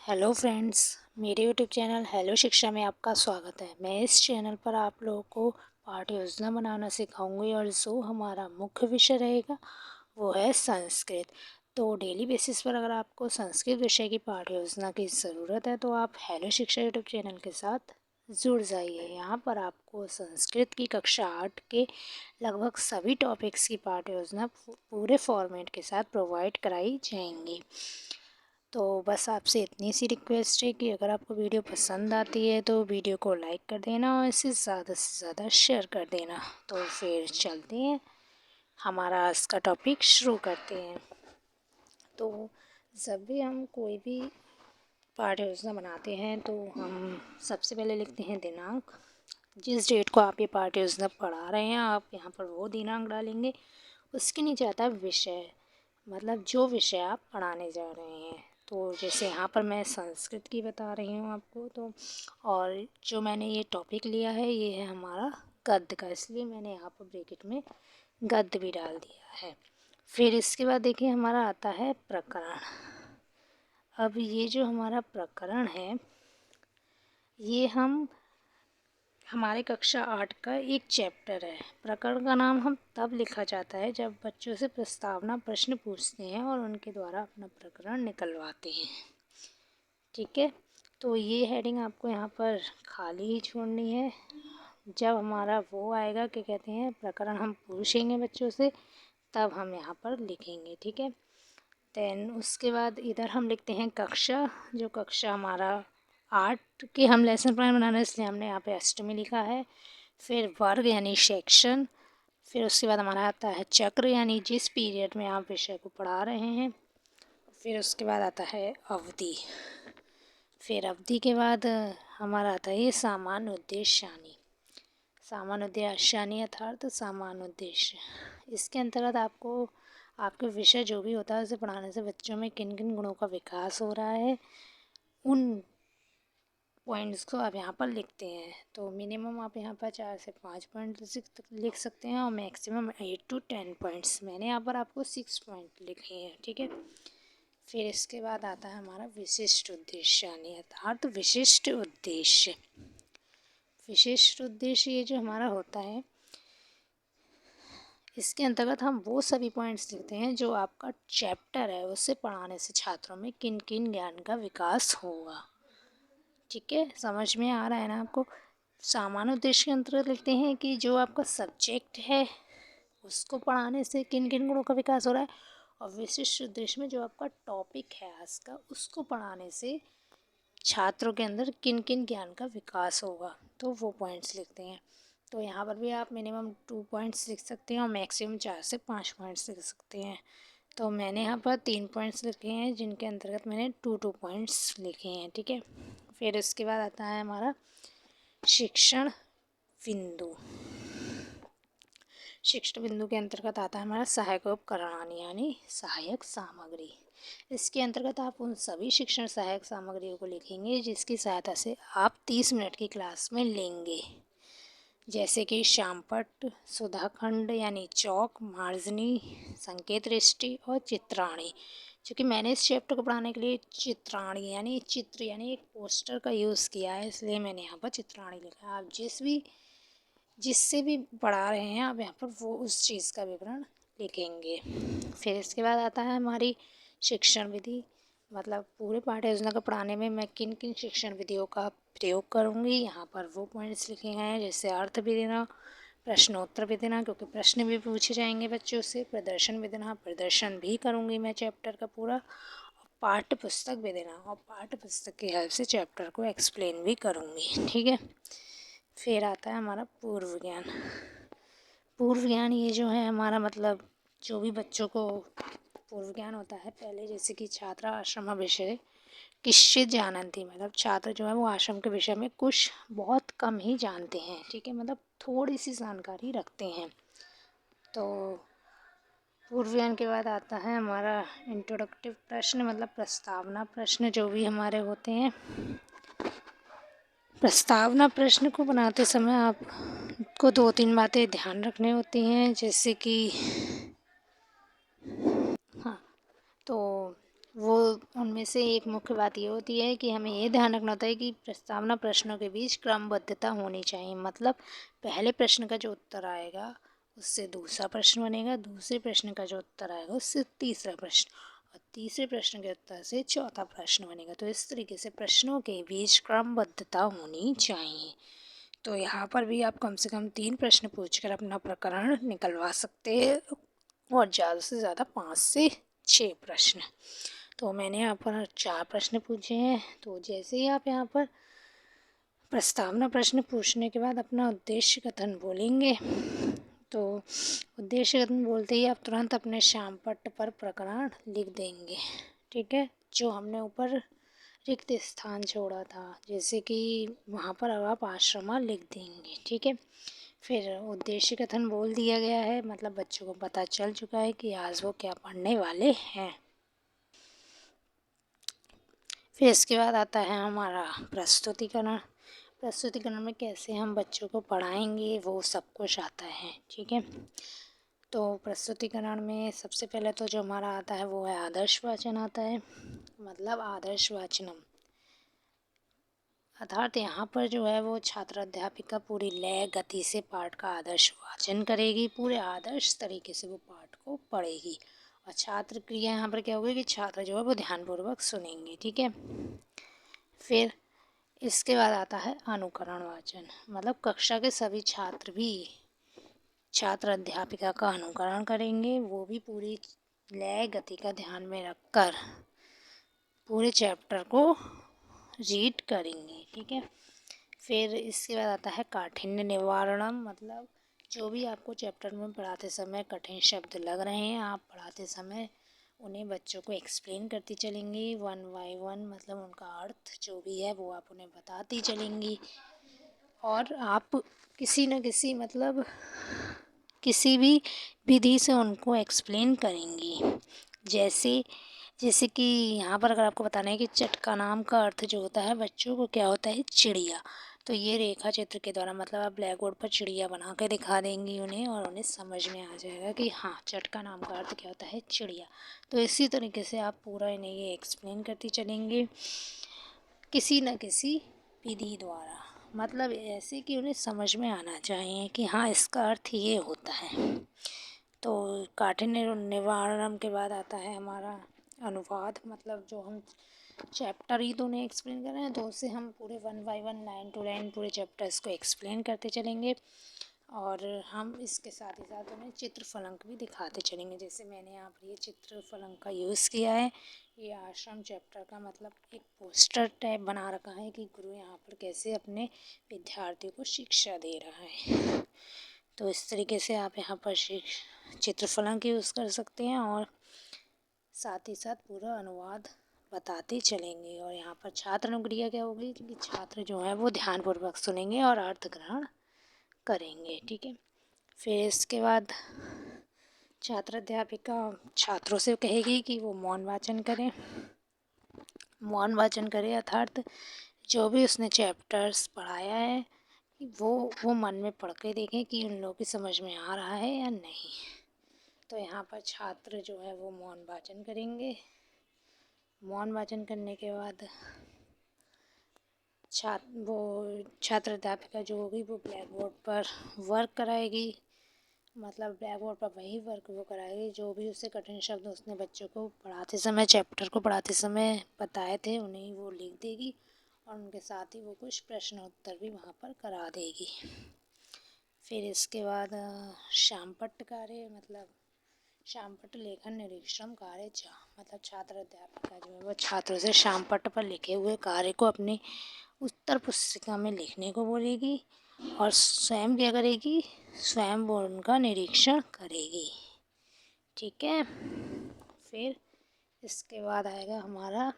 Hello friends, मेरे YouTube channel hello शिक्षा में आपका स्वागत है। मैं इस चैनल पर आप लोगों को पाठ्य योजना बनाना सिखाऊंगी और जो हमारा मुख्य विषय रहेगा वो है संस्कृत। तो डेली बेसिस पर अगर आपको संस्कृत विषय की पाठ्य योजना की ज़रूरत है तो आप हेलो शिक्षा यूट्यूब चैनल के साथ जुड़ जाइए। यहाँ पर आपको संस्कृत की कक्षा 8 के लगभग सभी टॉपिक्स की पाठ्य योजना पूरे फॉर्मेट के साथ प्रोवाइड कराई जाएंगी। तो बस आपसे इतनी सी रिक्वेस्ट है कि अगर आपको वीडियो पसंद आती है तो वीडियो को लाइक कर देना और इसे ज़्यादा से ज़्यादा शेयर कर देना। तो फिर चलते हैं, हमारा आज का टॉपिक शुरू करते हैं। तो जब भी हम कोई भी पाठ्य योजना बनाते हैं तो हम सबसे पहले लिखते हैं दिनांक। जिस डेट को आप ये पाठ्य योजना पढ़ा रहे हैं आप यहाँ पर वो दिनांक डालेंगे। उसके नीचे आता है विषय, मतलब जो विषय आप पढ़ाने जा रहे हैं। तो जैसे यहाँ पर मैं संस्कृत की बता रही हूँ आपको, तो और जो मैंने ये टॉपिक लिया है ये है हमारा गद्य का, इसलिए मैंने यहाँ पर ब्रैकेट में गद्य भी डाल दिया है। फिर इसके बाद देखिए हमारा आता है प्रकरण। अब ये जो हमारा प्रकरण है ये हमारे कक्षा 8 का एक चैप्टर है। प्रकरण का नाम हम तब लिखा जाता है जब बच्चों से प्रस्तावना प्रश्न पूछते हैं और उनके द्वारा अपना प्रकरण निकलवाते हैं। ठीक है, तो ये हेडिंग आपको यहाँ पर खाली ही छोड़नी है। जब हमारा वो आएगा क्या कहते हैं प्रकरण हम पूछेंगे बच्चों से तब हम यहाँ पर लिखेंगे। ठीक है, देन उसके बाद इधर हम लिखते हैं कक्षा। जो कक्षा हमारा 8 के हम लेसन प्लान बनाना है इसलिए हमने यहाँ पे अष्टमी लिखा है। फिर वर्ग यानी सेक्शन। फिर उसके बाद हमारा आता है चक्र यानी जिस पीरियड में आप विषय को पढ़ा रहे हैं। फिर उसके बाद आता है अवधि। फिर अवधि के बाद हमारा आता है ये सामान्य उद्देश्य यानी सामान्य उद्देश्य यानी अर्थात सामान्य उद्देश्य। इसके अंतर्गत आपको आपके विषय जो भी होता है उसे पढ़ाने से बच्चों में किन किन गुणों का विकास हो रहा है उन पॉइंट्स को आप यहाँ पर लिखते हैं। तो मिनिमम आप यहाँ पर 4 से 5 पॉइंट लिख सकते हैं और मैक्सिमम 8 to 10 पॉइंट्स। मैंने यहाँ पर आपको 6 पॉइंट लिखे हैं। ठीक है, फिर इसके बाद आता है हमारा विशिष्ट उद्देश्य यानी अर्थात विशिष्ट उद्देश्य। विशिष्ट उद्देश्य ये जो हमारा होता है इसके अंतर्गत हम वो सभी पॉइंट्स लिखते हैं जो आपका चैप्टर है उससे पढ़ाने से छात्रों में किन किन ज्ञान का विकास होगा। ठीक है, समझ में आ रहा है ना आपको। सामान्य उद्देश्य के अंतर्गत लिखते हैं कि जो आपका सब्जेक्ट है उसको पढ़ाने से किन किन गुणों का विकास हो रहा है, और विशिष्ट उद्देश्य में जो आपका टॉपिक है आज का उसको पढ़ाने से छात्रों के अंदर किन किन ज्ञान का विकास होगा, तो वो पॉइंट्स लिखते हैं। तो यहाँ पर भी आप मिनिमम 2 पॉइंट्स लिख सकते हैं और मैक्सिमम 4 से 5 पॉइंट्स लिख सकते हैं। तो मैंने यहाँ पर 3 पॉइंट्स लिखे हैं जिनके अंतर्गत मैंने 2 पॉइंट्स लिखे हैं। ठीक है, फिर इसके बाद आता है हमारा शिक्षण बिंदु। शिक्षण बिंदु के अंतर्गत आता है हमारा सहायक उपकरण यानी सहायक सामग्री। इसके अंतर्गत आप उन सभी शिक्षण सहायक सामग्रियों को लिखेंगे जिसकी सहायता से आप 30 मिनट की क्लास में लेंगे, जैसे कि श्यामपट्ट, सुधाखंड यानी चौक, मार्जनी, संकेत दृष्टि और चित्राणी। क्योंकि मैंने इस चैप्टर को पढ़ाने के लिए चित्राणी यानी चित्र यानी एक पोस्टर का यूज़ किया है इसलिए मैंने यहाँ पर चित्राणी लिखा है। आप जिससे भी पढ़ा रहे हैं आप यहाँ पर वो उस चीज़ का विवरण लिखेंगे। फिर इसके बाद आता है हमारी शिक्षण विधि, मतलब पूरे पाठ्य योजना को पढ़ाने में मैं किन किन शिक्षण विधियों का प्रयोग करूँगी यहाँ पर वो पॉइंट्स लिखे गए हैं। जैसे अर्थ भी देना, प्रश्नोत्तर भी देना क्योंकि प्रश्न भी पूछे जाएंगे बच्चों से, प्रदर्शन भी देना, प्रदर्शन भी करूँगी मैं चैप्टर का पूरा, और पाठ्य पुस्तक भी देना और पाठ्य पुस्तक की हेल्प से चैप्टर को एक्सप्लेन भी करूँगी। ठीक है, फिर आता है हमारा पूर्व ज्ञान। पूर्व ज्ञान ये जो है हमारा मतलब जो भी बच्चों को पूर्व ज्ञान होता है पहले, जैसे कि छात्रा आश्रम विषय किश्चित जानन्ति, मतलब छात्र जो है वो आश्रम के विषय में कुछ बहुत कम ही जानते हैं। ठीक है, मतलब थोड़ी सी जानकारी रखते हैं। तो पूर्व ज्ञान के बाद आता है हमारा इंट्रोडक्टिव प्रश्न, मतलब प्रस्तावना प्रश्न जो भी हमारे होते हैं। प्रस्तावना प्रश्न को बनाते समय आपको 2-3 बातें ध्यान रखनी होती हैं, जैसे कि हाँ, तो वो उनमें से एक मुख्य बात ये होती है कि हमें ये ध्यान रखना होता है कि प्रस्तावना प्रश्नों के बीच क्रमबद्धता होनी चाहिए। मतलब पहले प्रश्न का जो उत्तर आएगा उससे दूसरा प्रश्न बनेगा, दूसरे प्रश्न का जो उत्तर आएगा उससे तीसरा प्रश्न, और तीसरे प्रश्न के उत्तर से चौथा प्रश्न बनेगा। तो इस तरीके से प्रश्नों के बीच क्रमबद्धता होनी चाहिए। तो यहाँ पर भी आप कम से कम 3 प्रश्न पूछकर अपना प्रकरण निकलवा सकते हैं, और ज़्यादा से ज़्यादा 5 से 6 प्रश्न। तो मैंने यहाँ पर 4 प्रश्न पूछे हैं। तो जैसे ही आप यहाँ पर प्रस्तावना प्रश्न पूछने के बाद अपना उद्देश्य कथन बोलेंगे, तो उद्देश्य कथन बोलते ही आप तुरंत अपने श्यामपट्ट पर प्रकरण लिख देंगे। ठीक है, जो हमने ऊपर रिक्त स्थान छोड़ा था, जैसे कि वहाँ पर अब आप आश्रमा लिख देंगे। ठीक है, फिर उद्देश्य कथन बोल दिया गया है, मतलब बच्चों को पता चल चुका है कि आज वो क्या पढ़ने वाले हैं। फिर इसके बाद आता है हमारा प्रस्तुतिकरण। प्रस्तुतिकरण में कैसे हम बच्चों को पढ़ाएंगे वो सब कुछ आता है। ठीक है, तो प्रस्तुतिकरण में सबसे पहले तो जो हमारा आता है वो है आदर्श वाचन आता है। मतलब आदर्श वाचनम अर्थात यहाँ पर जो है वो छात्र अध्यापिका पूरी लय गति से पाठ का आदर्श वाचन करेगी, पूरे आदर्श तरीके से वो पाठ को पढ़ेगी। और छात्र क्रिया यहाँ पर क्या होगी कि छात्र जो है वो ध्यानपूर्वक सुनेंगे। ठीक है, फिर इसके बाद आता है अनुकरण वाचन। मतलब कक्षा के सभी छात्र भी छात्र अध्यापिका का अनुकरण करेंगे, वो भी पूरी लय गति का ध्यान में रखकर पूरे चैप्टर को रीड करेंगे। ठीक है, फिर इसके बाद आता है काठिन्य निवारणम। मतलब जो भी आपको चैप्टर में पढ़ाते समय कठिन शब्द लग रहे हैं, आप पढ़ाते समय उन्हें बच्चों को एक्सप्लेन करती चलेंगी 1 बाय 1। मतलब उनका अर्थ जो भी है वो आप उन्हें बताती चलेंगी, और आप किसी न किसी मतलब किसी भी विधि से उनको एक्सप्लेन करेंगी। जैसे कि यहाँ पर अगर आपको बताना है कि चट का नाम का अर्थ जो होता है बच्चों को क्या होता है, चिड़िया। तो ये रेखा चित्र के द्वारा मतलब आप ब्लैक बोर्ड पर चिड़िया बना के दिखा देंगी उन्हें, और उन्हें समझ में आ जाएगा कि हाँ चट का नाम का अर्थ क्या होता है, चिड़िया। तो इसी तरीके से आप पूरा इन्हें ये एक्सप्लेन करती चलेंगे किसी न किसी विधि द्वारा। मतलब ऐसे कि उन्हें समझ में आना चाहिए कि हाँ इसका अर्थ ये होता है। तो काठिन्य निवारण के बाद आता है हमारा अनुवाद। मतलब जो हम चैप्टर ही तो उन्हें एक्सप्लेन कर रहे हैं, तो उससे हम पूरे 1 बाय 1 लाइन टू लाइन पूरे चैप्टर्स को एक्सप्लेन करते चलेंगे, और हम इसके साथ ही साथ उन्हें चित्र फलक भी दिखाते चलेंगे। जैसे मैंने यहाँ पर ये चित्र फलक का यूज़ किया है। ये आश्रम चैप्टर का मतलब एक पोस्टर टाइप बना रखा है कि गुरु यहाँ पर कैसे अपने विद्यार्थियों को शिक्षा दे रहा है। तो इस तरीके से आप यहाँ पर चित्र फलक यूज़ कर सकते हैं, और साथ ही साथ पूरा अनुवाद बताते चलेंगे। और यहाँ पर छात्र अनुक्रिया क्या होगी कि छात्र जो है वो ध्यानपूर्वक सुनेंगे और अर्थ ग्रहण करेंगे। ठीक है, फिर इसके बाद छात्र अध्यापिका छात्रों से कहेगी कि वो मौन वाचन करें। मौन वाचन करें अर्थात जो भी उसने चैप्टर्स पढ़ाया है वो मन में पढ़ के देखें कि उन लोगों की समझ में आ रहा है या नहीं। तो यहाँ पर छात्र जो है वो मौन वाचन करेंगे। मौन वाचन करने के बाद छात्र अध्यापिका जो होगी वो ब्लैक बोर्ड पर वर्क कराएगी। मतलब ब्लैक बोर्ड पर वही वर्क वो कराएगी जो भी उससे कठिन शब्द उसने बच्चों को पढ़ाते समय चैप्टर को पढ़ाते समय बताए थे, उन्हें वो लिख देगी, और उनके साथ ही वो कुछ प्रश्न उत्तर भी वहाँ पर करा देगी। फिर इसके बाद श्यामपट्ट कार्य। मतलब श्यामपट्ट लेखन निरीक्षण कार्य मतलब छात्र अध्यापिका जो है वो छात्रों से श्यामपट्ट पर लिखे हुए कार्य को अपनी उत्तर पुस्तिका में लिखने को बोलेगी, और स्वयं क्या करेगी, स्वयं वो उनका निरीक्षण करेगी। ठीक है, फिर इसके बाद आएगा हमारा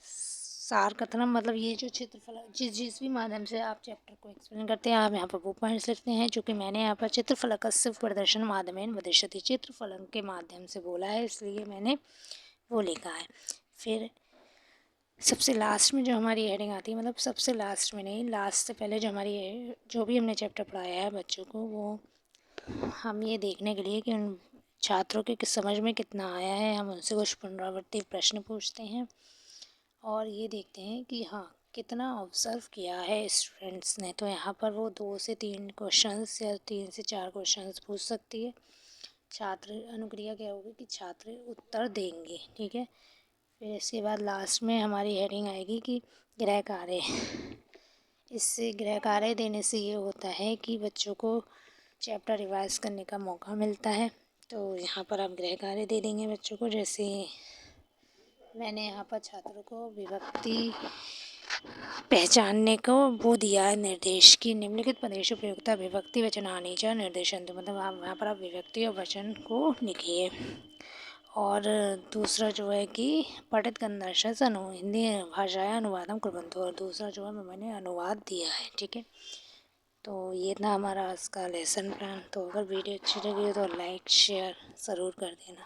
सार कथनम। मतलब ये जो चित्रफलक जिस भी माध्यम से आप चैप्टर को एक्सप्लेन करते हैं, आप यहाँ पर वो पॉइंट्स लिखते हैं। चूँकि मैंने यहाँ पर चित्रफलक सिर्फ प्रदर्शन माध्यमेन वदिष्यति चित्रफलक के माध्यम से बोला है, इसलिए मैंने वो लिखा है। फिर सबसे लास्ट में जो हमारी हेडिंग आती है, मतलब सबसे लास्ट में नहीं, लास्ट से पहले जो हमारी जो भी हमने चैप्टर पढ़ाया है बच्चों को, वो हम ये देखने के लिए कि छात्रों के समझ में कितना आया है, हम उनसे कुछ पुनरावृत्ति प्रश्न पूछते हैं और ये देखते हैं कि हाँ कितना ऑब्ज़र्व किया है स्टूडेंट्स ने। तो यहाँ पर वो 2 से 3 क्वेश्चंस या 3 से 4 क्वेश्चंस पूछ सकती है। छात्र अनुक्रिया क्या होगी कि छात्र उत्तर देंगे, ठीक है। फिर इसके बाद लास्ट में हमारी हेडिंग आएगी कि गृह कार्य। इससे गृह कार्य देने से ये होता है कि बच्चों को चैप्टर रिवाइज करने का मौका मिलता है। तो यहाँ पर आप गृह कार्य दे देंगे बच्चों को। जैसे मैंने यहाँ पर छात्रों को विभक्ति पहचानने को वो दिया है निर्देश की निम्नलिखित प्रदेश उपयुक्ता विभक्ति वचनानि च निर्देशन। तो मतलब आप यहाँ पर आप विभक्ति और वचन को लिखिए। और दूसरा जो है कि पठित कन्नर्षस हिंदी भाषाया अनुवादम कुर्वन्तु। और दूसरा जो है मैंने अनुवाद दिया है, ठीक है। तो ये था हमारा आज का लेसन प्लान। तो अगर वीडियो अच्छी लगी हो तो लाइक शेयर ज़रूर कर देना।